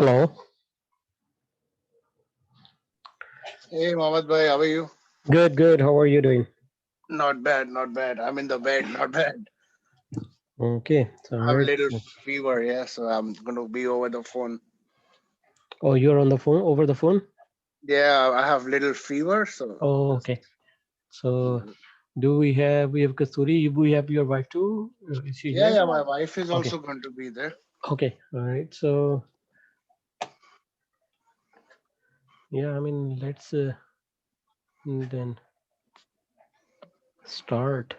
Hello. Hey Mohammed bhai, how are you? Good, good. How are you doing? Not bad, not bad. I'm in the bed, not bad. Okay. So, I have a right. little fever, yeah, so I'm gonna be over the phone. Oh, you're on the phone, over the phone? Yeah, I have little fever, so Oh, that's, okay. So, mm. we have Kasturi? We have your wife too? Is she Yeah, here? yeah. My wife is Okay. also going to be there. Okay. All right. So, yeah, let's then start.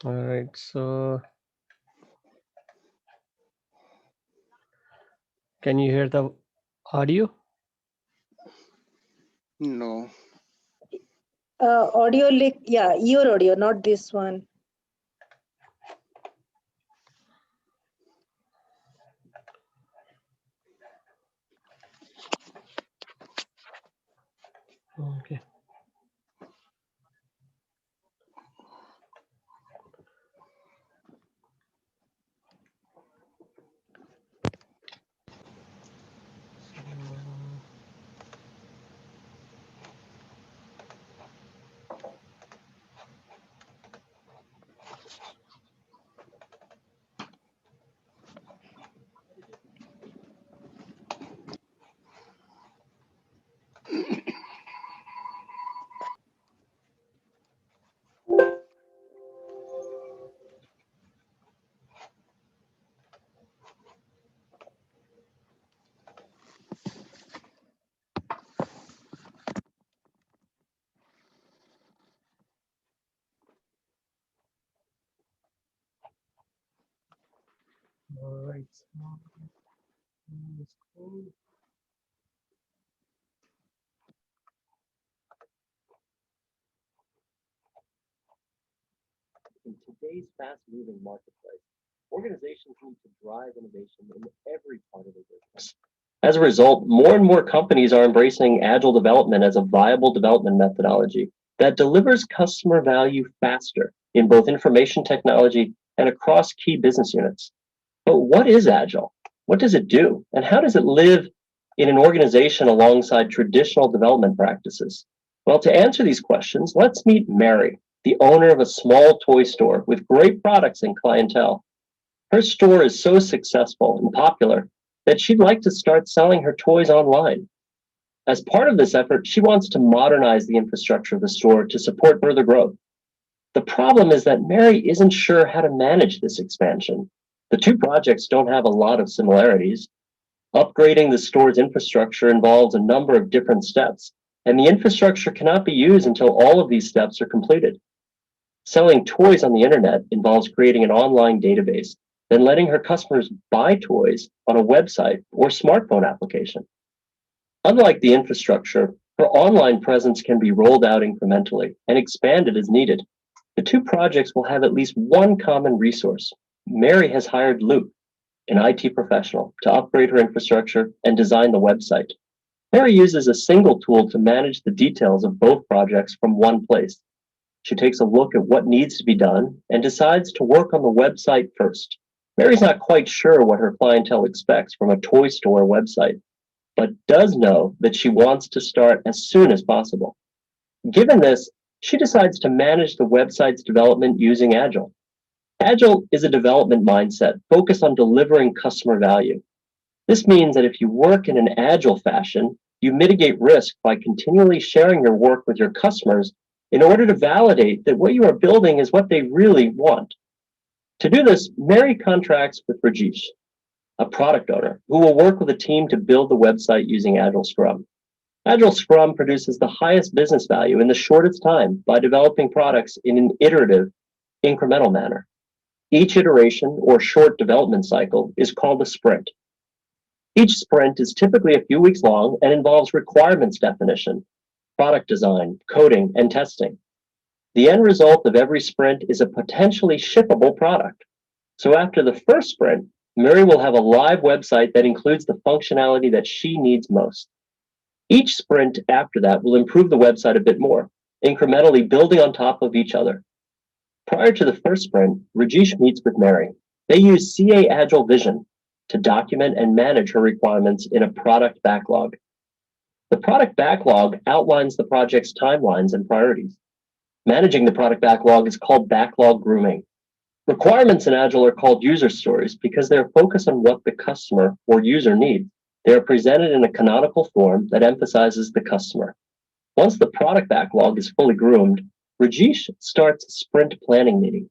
All right. So, can you hear the audio? No. Audio link, yeah, your audio, not this one. Okay. All right. So, in today's fast-moving marketplace, organizations need to drive innovation in every part of their business. As a result, more and more companies are embracing agile development as a viable development methodology that delivers customer value faster in both information technology and across key business units. But what is agile? What does it do? And how does it live in an organization alongside traditional development practices? Well, to answer these questions, let's meet Mary, the owner of a small toy store with great products and clientele. Her store is so successful and popular that she'd like to start selling her toys online. As part of this effort, she wants to modernize the infrastructure of the store to support further growth. The problem is that Mary isn't sure how to manage this expansion. The two projects don't have a lot of similarities. Upgrading the store's infrastructure involves a number of different steps, and the infrastructure cannot be used until all of these steps are completed. Selling toys on the internet involves creating an online database, then letting her customers buy toys on a website or smartphone application. Unlike the infrastructure, her online presence can be rolled out incrementally and expanded as needed. The two projects will have at least one common resource. Mary has hired Luke, an IT professional, to upgrade her infrastructure and design the website. Mary uses a single tool to manage the details of both projects from one place. She takes a look at what needs to be done and decides to work on the website first. Mary's not quite sure what her clientele expects from a toy store website, but does know that she wants to start as soon as possible. Given this, she decides to manage the website's development using Agile. Agile is a development mindset focused on delivering customer value. This means that if you work in an agile fashion, you mitigate risk by continually sharing your work with your customers in order to validate that what you are building is what they really want. To do this, Mary contracts with Rajesh, a product owner, who will work with a team to build the website using Agile Scrum. Agile Scrum produces the highest business value in the shortest time by developing products in an iterative, incremental manner. Each iteration or short development cycle is called a sprint. Each sprint is typically a few weeks long and involves requirements definition, product design, coding, and testing. The end result of every sprint is a potentially shippable product. So after the first sprint, Mary will have a live website that includes the functionality that she needs most. Each sprint after that will improve the website a bit more, incrementally building on top of each other. Prior to the first sprint, Rajesh meets with Mary. They use CA Agile Vision to document and manage her requirements in a product backlog. The product backlog outlines the project's timelines and priorities. Managing the product backlog is called backlog grooming. Requirements in Agile are called user stories because they're focused on what the customer or user needs. They are presented in a canonical form that emphasizes the customer. Once the product backlog is fully groomed, Rajesh starts a sprint planning meeting.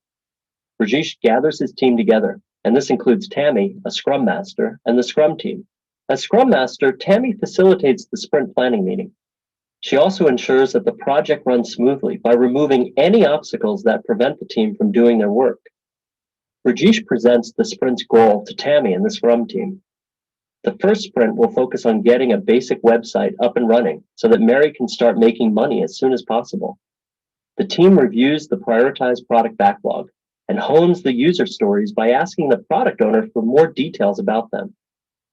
Rajesh gathers his team together, and this includes Tammy, a Scrum Master, and the Scrum team. As Scrum Master, Tammy facilitates the sprint planning meeting. She also ensures that the project runs smoothly by removing any obstacles that prevent the team from doing their work. Rajesh presents the sprint's goal to Tammy and the Scrum team. The first sprint will focus on getting a basic website up and running so that Mary can start making money as soon as possible. The team reviews the prioritized product backlog and hones the user stories by asking the product owner for more details about them.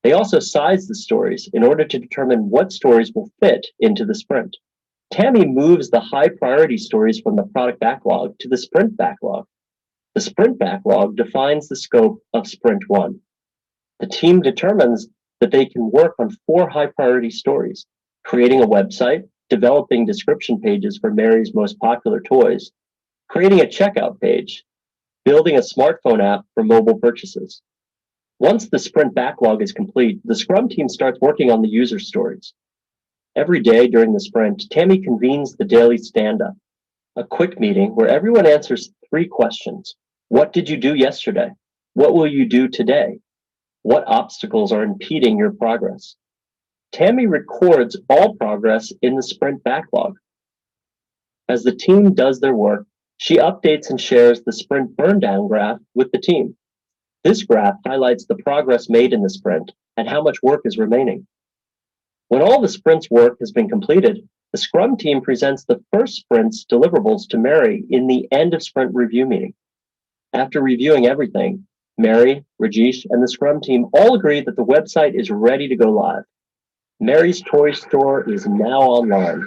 They also size the stories in order to determine what stories will fit into the sprint. Tammy moves the high priority stories from the product backlog to the sprint backlog. The sprint backlog defines the scope of sprint 1. The team determines that they can work on 4 high priority stories: creating a website, developing description pages for Mary's most popular toys, creating a checkout page, building a smartphone app for mobile purchases. Once the sprint backlog is complete, the Scrum team starts working on the user stories. Every day during the sprint, Tammy convenes the daily stand-up, a quick meeting where everyone answers 3 questions. What did you do yesterday? What will you do today? What obstacles are impeding your progress? Tammy records all progress in the sprint backlog. As the team does their work, she updates and shares the sprint burndown graph with the team. This graph highlights the progress made in the sprint and how much work is remaining. When all the sprint's work has been completed, the Scrum team presents the first sprint's deliverables to Mary in the end of sprint review meeting. After reviewing everything, Mary, Rajesh, and the Scrum team all agree that the website is ready to go live. Mary's toy store is now online.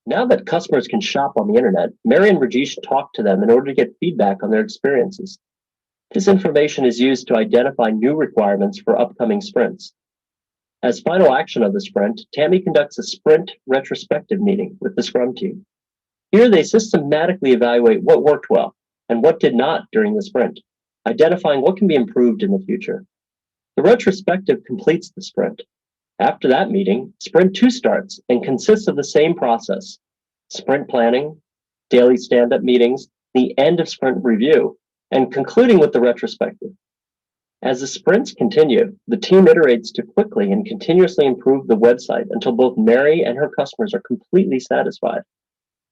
Now that customers can shop on the internet, Mary and Rajesh talk to them in order to get feedback on their experiences. This information is used to identify new requirements for upcoming sprints. As final action of the sprint, Tammy conducts a sprint retrospective meeting with the Scrum team. Here they systematically evaluate what worked well and what did not during the sprint, identifying what can be improved in the future. The retrospective completes the sprint. After that meeting, Sprint 2 starts and consists of the same process: sprint planning, daily stand-up meetings, the end of sprint review, and concluding with the retrospective. As the sprints continue, the team iterates to quickly and continuously improve the website until both Mary and her customers are completely satisfied.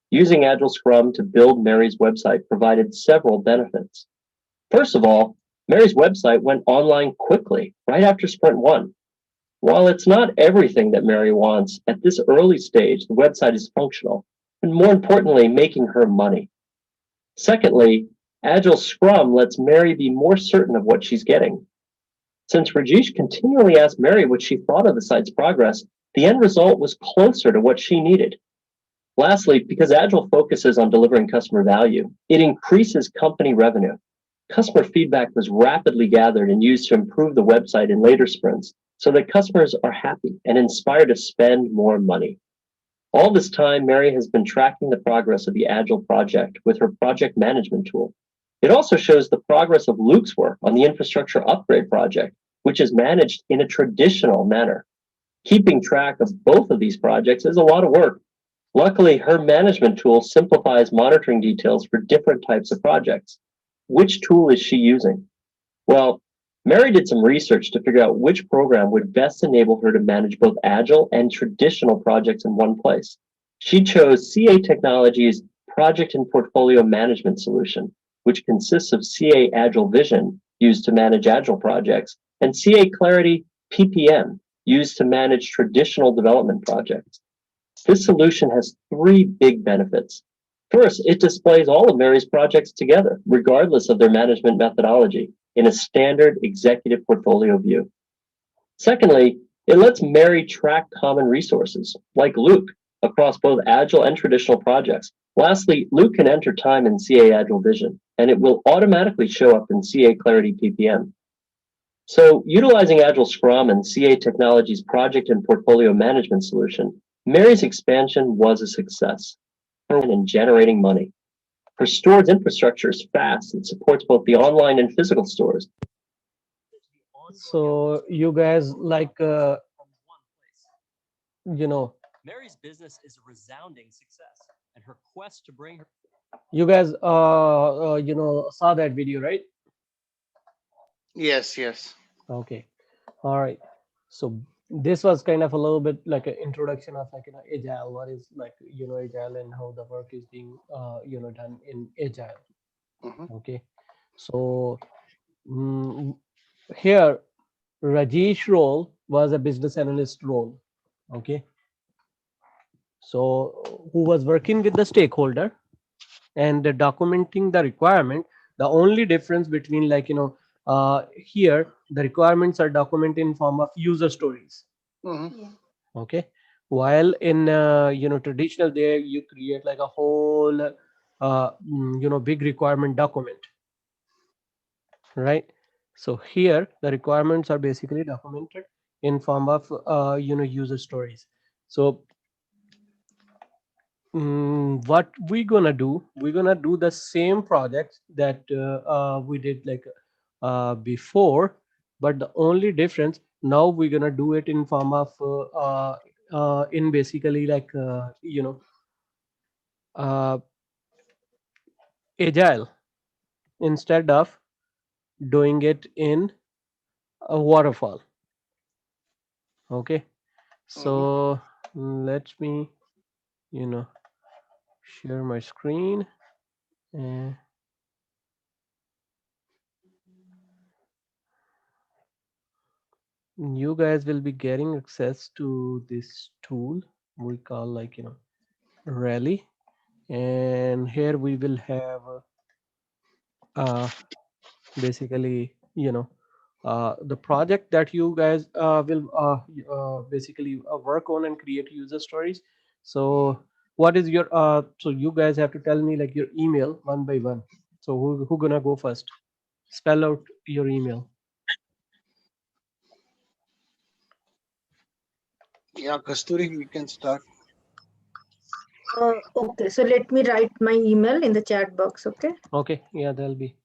Using Agile Scrum to build Mary's website provided several benefits. First of all, Mary's website went online quickly, right after Sprint 1. While it's not everything that Mary wants, at this early stage, the website is functional, and more importantly, making her money. Secondly, Agile Scrum lets Mary be more certain of what she's getting. Since Rajesh continually asked Mary what she thought of the site's progress, the end result was closer to what she needed. Lastly, because Agile focuses on delivering customer value, it increases company revenue. Customer feedback was rapidly gathered and used to improve the website in later sprints so that customers are happy and inspired to spend more money. All this time, Mary has been tracking the progress of the Agile project with her project management tool. It also shows the progress of Luke's work on the infrastructure upgrade project, which is managed in a traditional manner. Keeping track of both of these projects is a lot of work. Luckily, her management tool simplifies monitoring details for different types of projects. Which tool is she using? Well, Mary did some research to figure out which program would best enable her to manage both Agile and traditional projects in one place. She chose CA Technologies' Project and Portfolio Management solution, which consists of CA Agile Vision, used to manage Agile projects, and CA Clarity PPM, used to manage traditional development projects. This solution has three big benefits. First, it displays all of Mary's projects together, regardless of their management methodology, in a standard executive portfolio view. Secondly, it lets Mary track common resources, like Luke, across both Agile and traditional projects. Lastly, Luke can enter time in CA Agile Vision, and it will automatically show up in CA Clarity PPM. So, utilizing Agile Scrum and CA Technologies project and portfolio management solution, Mary's expansion was a success and generating money. Her store's infrastructure is fast and supports both the online and physical stores. So you guys like you know Mary's business is a resounding success, and her quest to bring her you guys saw that video, right? Yes, yes. Okay. All right. So this was kind of a little bit like an introduction of like agile, what is like agile and how the work is being done in agile. Hmm. Okay. So mm, here Rajesh role was a business analyst role. Okay. So who was working with the stakeholder and documenting the requirement. The only difference between here the requirements are documented in form of user stories. Hmm. Okay. While in traditional there you create like a whole big requirement document, right? So here the requirements are basically documented in form of user stories. So what we're gonna do, we're gonna do the same projects that we did like before, but the only difference now we're gonna do it in form of in basically like uh, agile instead of doing it in a waterfall. Okay. Hmm. So let me you know share my screen, and you guys will be getting access to this tool we call like rally, and here we will have uh, basically the project that you guys will basically work on and create user stories. So what is your so you guys have to tell me like your email one by one. So who gonna go first? Spell out your email. Yeah, Kasturi, you can start. Okay, so let me write my email in the chat box. Okay. Okay, yeah, there'll be.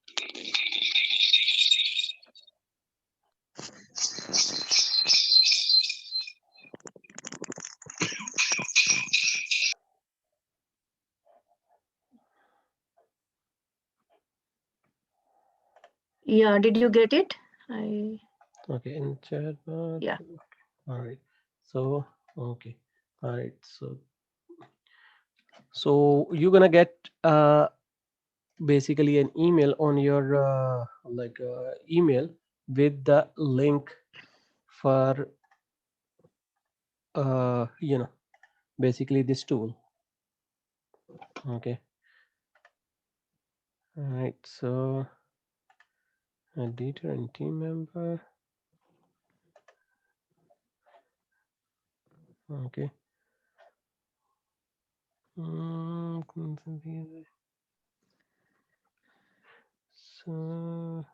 Yeah, did you get it? I Okay, in chat box. Yeah. All right. So okay. All right. So you're gonna get basically an email on your email with the link for basically this tool. Okay. All right. So editor and team member. Okay. Mm, so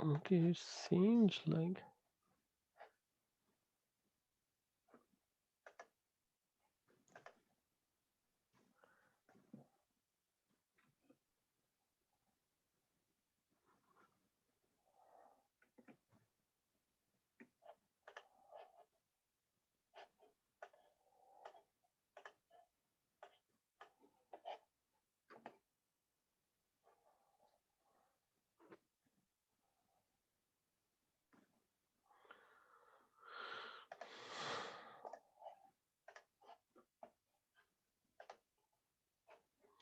Okay, it seems like.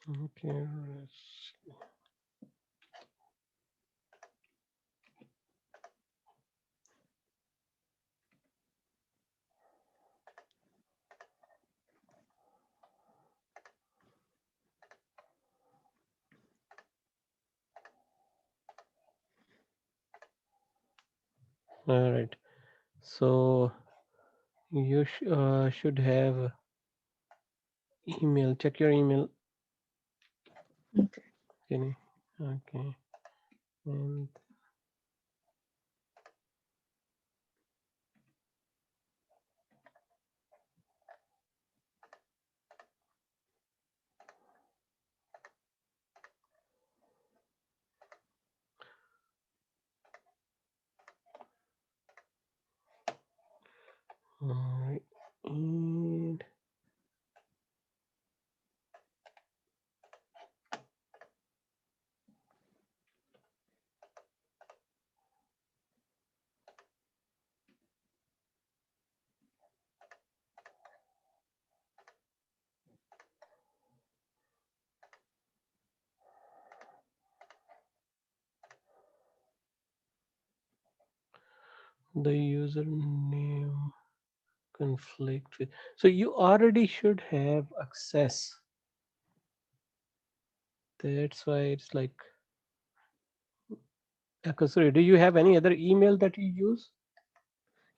Okay, all right. So you should have email. Check your email. Okay. Kenny. Okay, and all right, and the username conflict with. So you already should have access. That's why it's like. Sorry, do you have any other email that you use?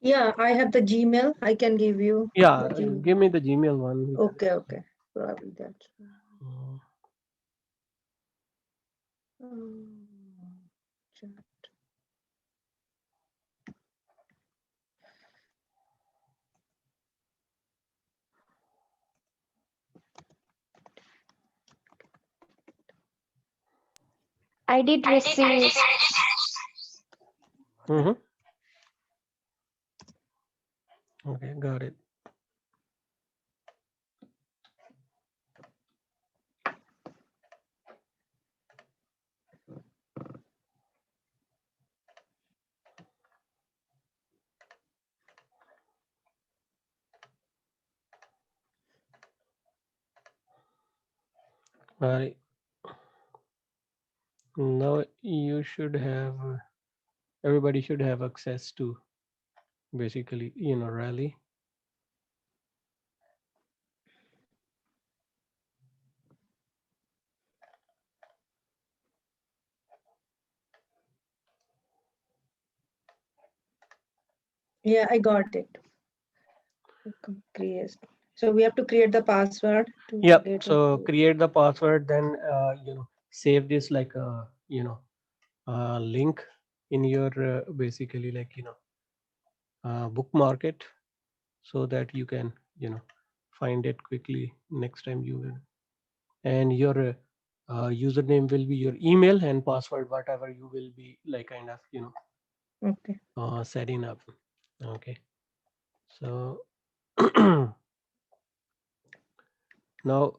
Yeah, I have the Gmail. I can give you Yeah, the Gmail. give me the Gmail one. Okay, okay. Probably that's. Uh, Um, chat. I did receive. mhm. Okay, got it. All right. Now you should have. Everybody should have access to basically, Rally. Yeah, I got it. Create. So we have to create the password to Yep. get So into. create the password, then save this like a link in your basically like bookmark it so that you can find it quickly next time you will. And your username will be your email and password whatever you will be like kind of Okay. setting up. Okay. So now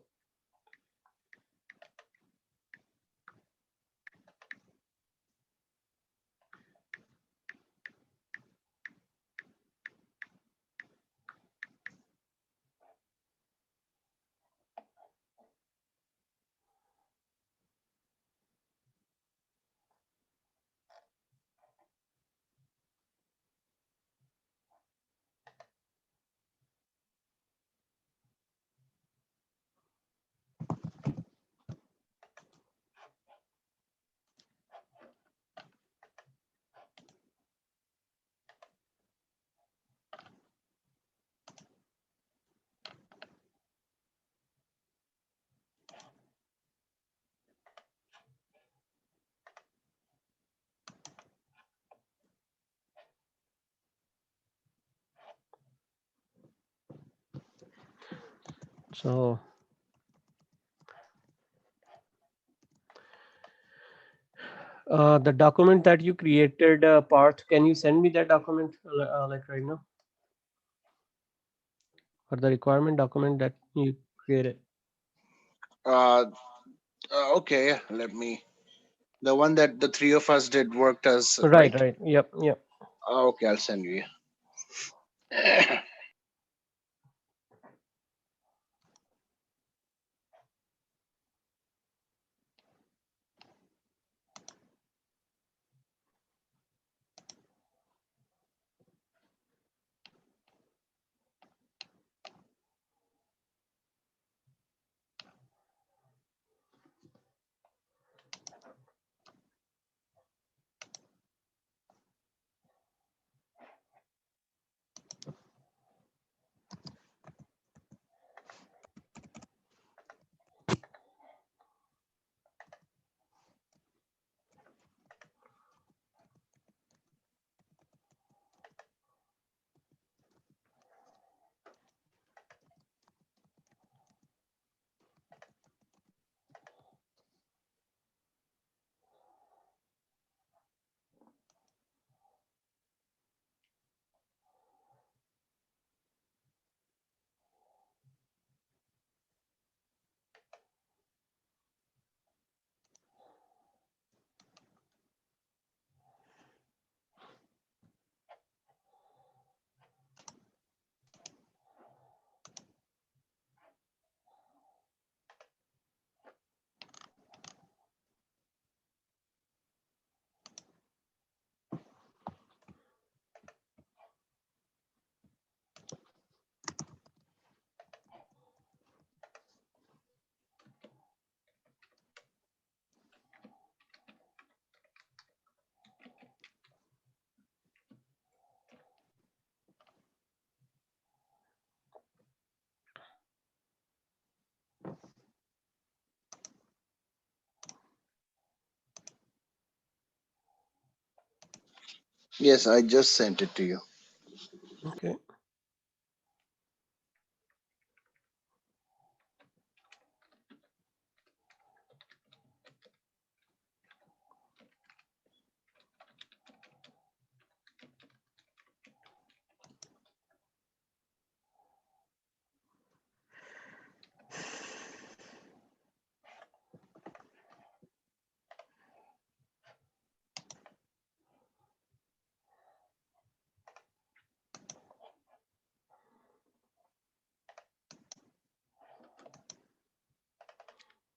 So the document that you created, Parth, can you send me that document like right now? Or the requirement document that you created? Uh, okay, let me. The one that the three of us did worked as, Right, right? right. Yep, yep. Okay, I'll send you. Yes, I just sent it to you. Okay.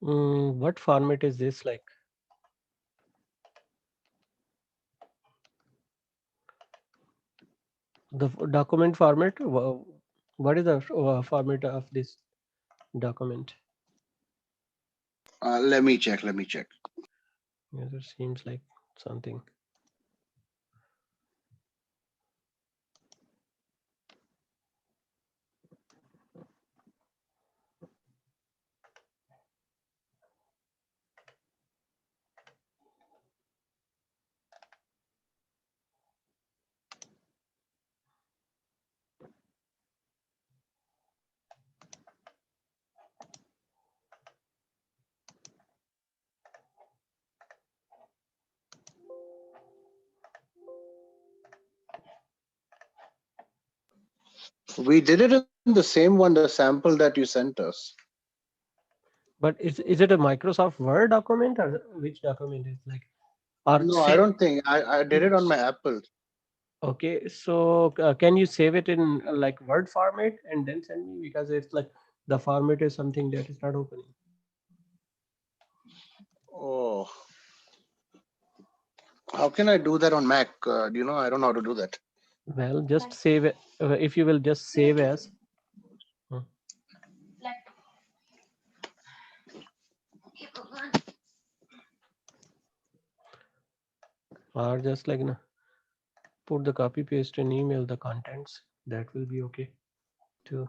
What format is this like? The document format? What is the format of this document? Let me check. Let me check. Yes, it seems like something. We did it in the same one, the sample that you sent us. But is it a Microsoft Word document or which document is like? Or No, I save? don't think I did it on my Apple. Okay, so can you save it in like Word format and then send me, because it's like the format is something that is not opening. Oh, how can I do that on Mac? Do you know? I don't know how to do that. Well, just save it. If you will just save as. Hmm. Or just like put the copy paste and email the contents. That will be okay too.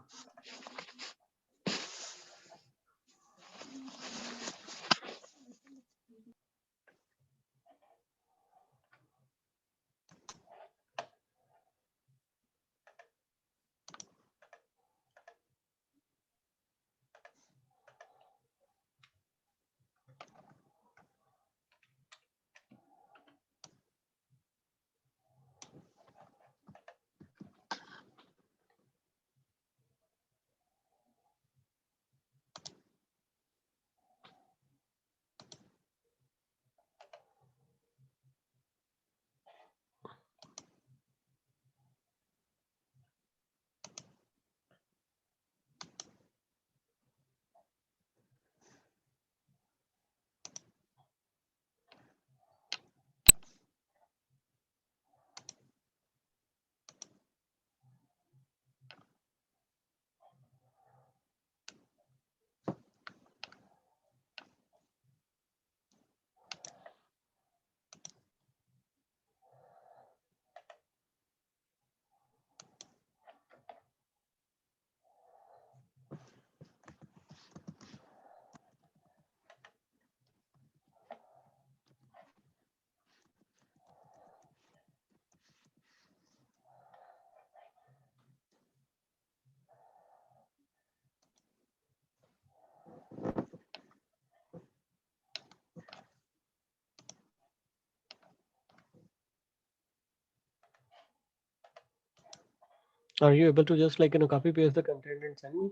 Are you able to just copy paste the content and send me?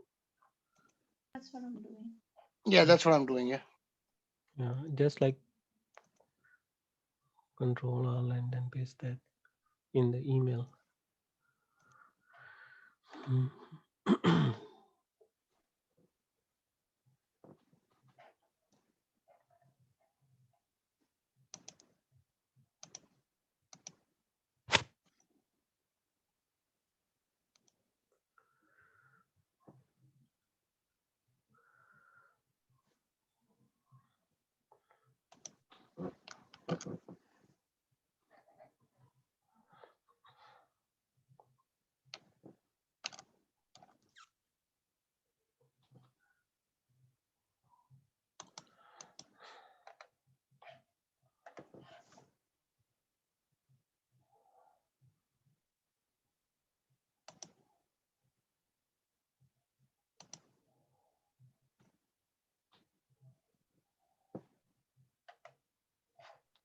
Yeah, that's what I'm doing. Yeah. Yeah, just like control all and then paste that in the email.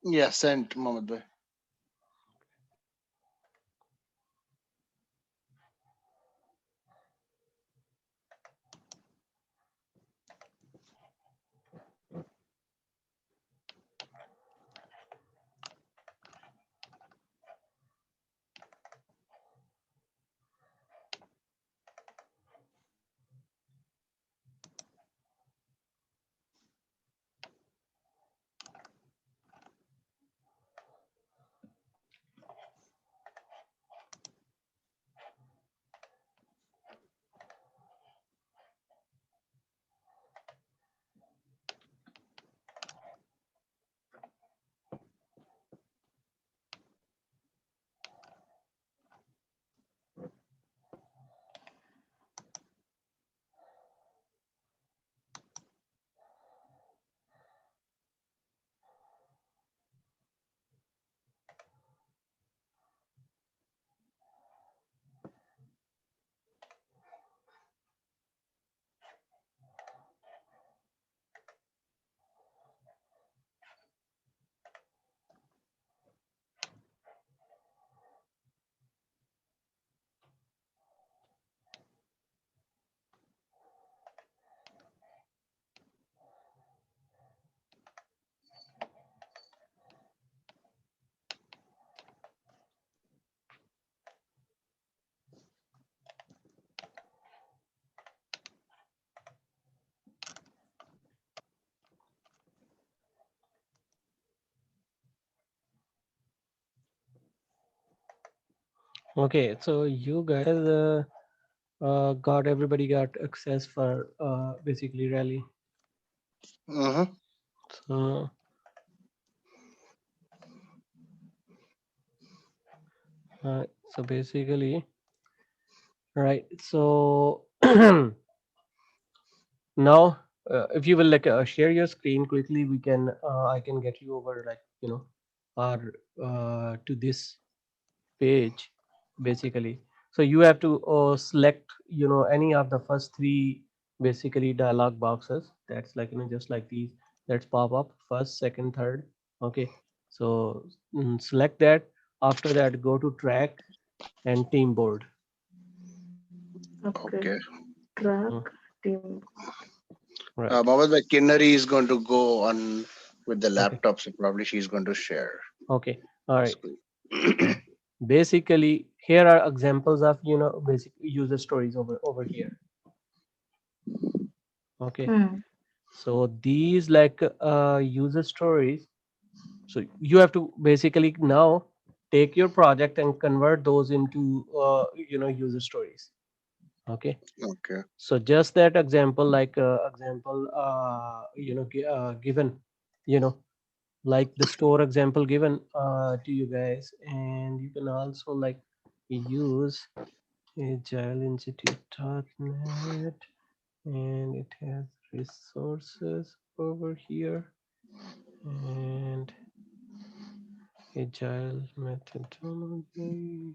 Yeah, sent Mohammed bhai. Okay, so you guys everybody got access for basically rally. Mm-hmm. So so basically, right. So now, if you will share your screen quickly, we can I can get you over or to this page basically. So you have to select any of the first three basically dialog boxes. That's just like these. Let's pop up first, second, third. Okay. So select that. After that, go to track and team board. Okay. Okay. Track Mm, team. right. Mohammed bhai, Kinnari is going to go on with the Okay. laptop, so probably she's going to share Okay. All right. screen. Basically, here are examples of basic user stories over here. Okay. Hmm. So these user stories. So you have to basically now take your project and convert those into user stories. Okay. Okay. So just that example, given, you know, like the store example given to you guys, and you can also use agileinstitute.net, and it has resources over here and agile methodology.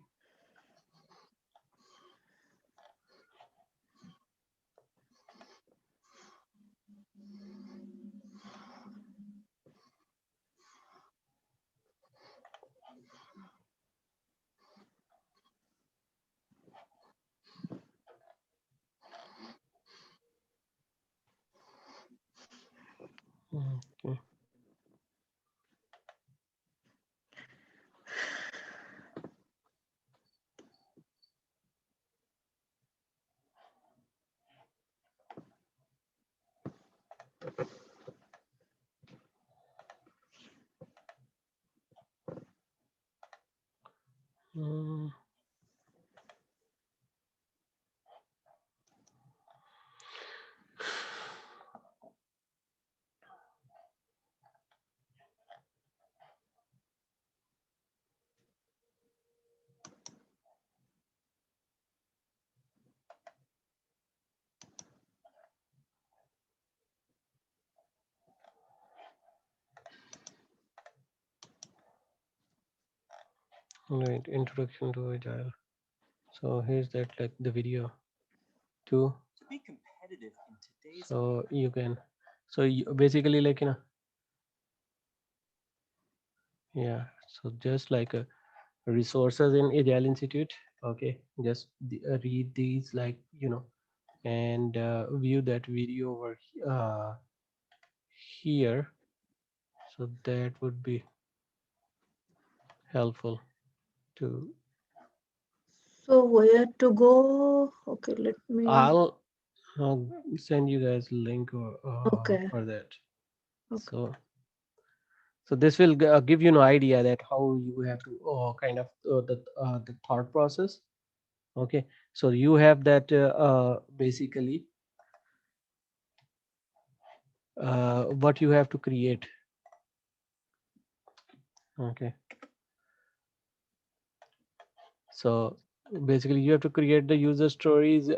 Mm, right, introduction to agile. So here's that like the video too. So you can, so you basically like yeah. So just like resources in Agile Institute. Okay, just read these like and view that video over here. So that would be helpful to. So where to go? Okay, let me. I'll send you guys link or, Okay, for that. okay. So this will give you an idea that how you have to kind of the thought process. Okay, so you have that basically what you have to create. Okay, so basically you have to create the user stories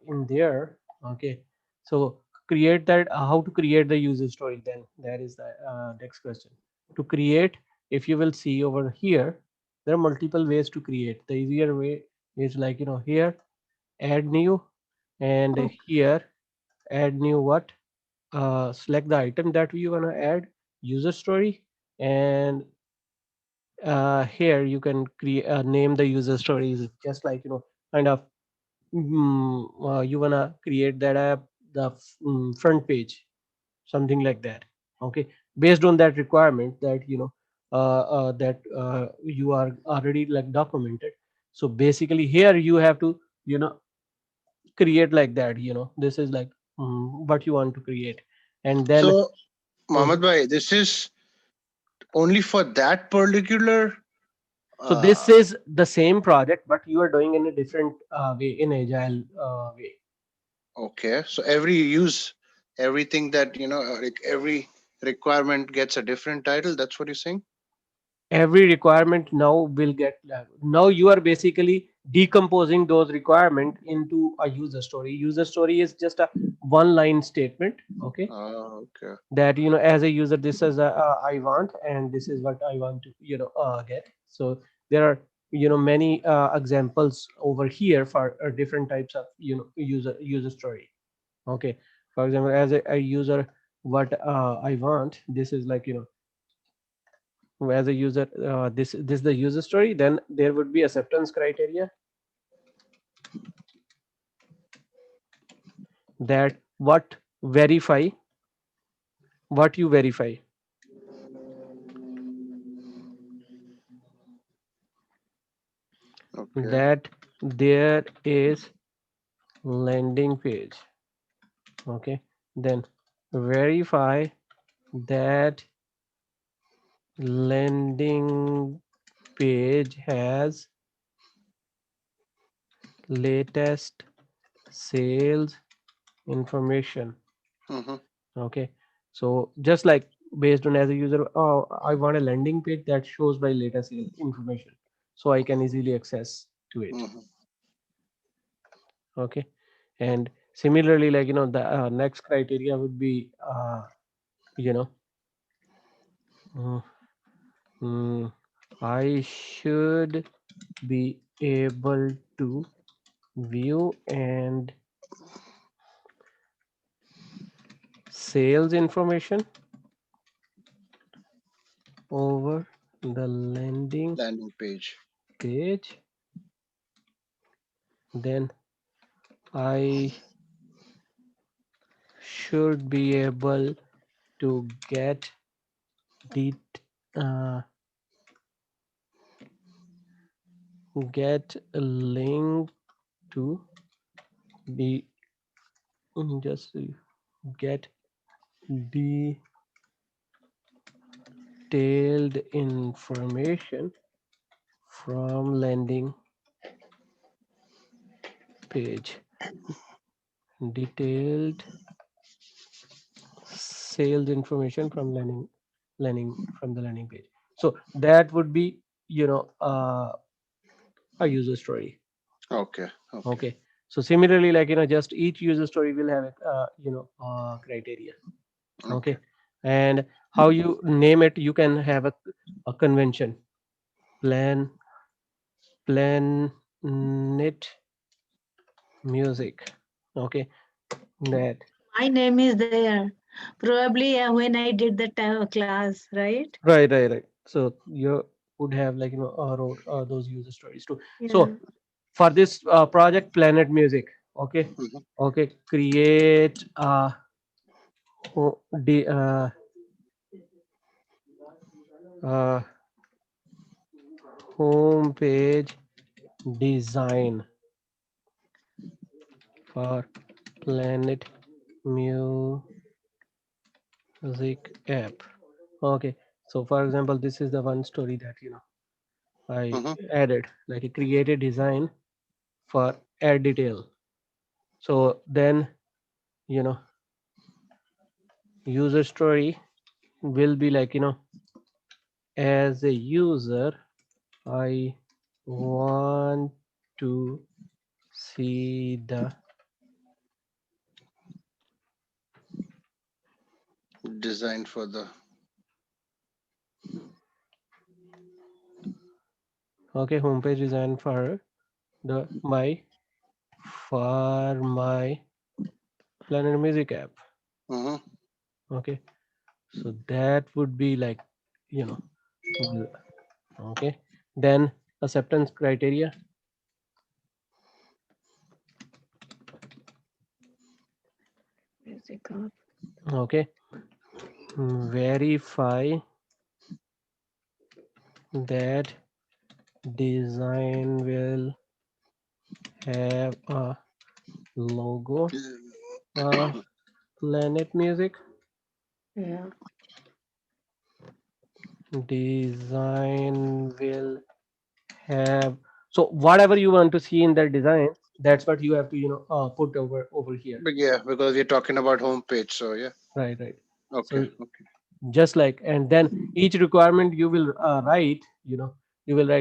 in there. Okay, so create that how to create the user story, then that is the next question. To create, if you will see over here, there are multiple ways to create. The easier way is like here, add new, and Okay. here add new what, select the item that you want to add, user story, and here you can create name the user stories, just like kind of you wanna create that app, the front page, something like that. Okay, based on that requirement that that you are already like documented. So basically here you have to you know create like that. This is like what you want to create, and then So, Mohammed Mhm. Bhai, this is only for that particular. So Uh, this is the same project, but you are doing in a different way, in agile way. okay, so every use, everything that like every requirement gets a different title. That's what you're saying. Every requirement now will get now you are basically decomposing those requirement into a user story. User story is just a one line statement. Okay, Okay. that as a user, this is I want, and this is what I want to get. So there are many examples over here for different types of user story. Okay, for example, as a user, what I want, this is like as a user, this is the user story. Then there would be acceptance criteria, that verify what you verify, Okay. that there is landing page. Okay, then verify that landing page has latest sales information. Mm-hmm. Okay, so just like based on as a user, oh, I want a landing page that shows my latest information, so I can easily access to it. Mm-hmm. Okay, and similarly, like the next criteria would be you know mm, mm, I should be able to view and sales information over the landing Landing page. page. Then I should be able to the uh, get a link to the just get detailed information from landing page, detailed sales information from landing from the landing page. So that would be, a user story. Okay. Okay. Okay. So similarly, like, just each user story will have criteria. Okay. Okay. And how you name it, you can have a convention, plan planet music. Okay. That. My name is there. Probably when I did the class, right? Right. So you would have, like, wrote those user stories too. Yeah. So for this project, Planet Music. Okay. Mhm. Okay. Create a ho- de- uh, uh, home page design for Planet Music app. Okay. So for example, this is the one story that I Mhm. added, like a created design for add detail. So then, you know user story will be like, as a user, I want to see the Designed for the. okay homepage design for the my Planet Music app. Mhm. Okay. So that would be like, you know will- okay. Then acceptance criteria. Music up. Okay. Verify that design will have a logo of Planet Music. Yeah. Design will have, so whatever you want to see in that design, that's what you have to put over here. But yeah, because we're talking about homepage, so yeah. Right. Okay. So Okay. just like, and then each requirement you will write, you will write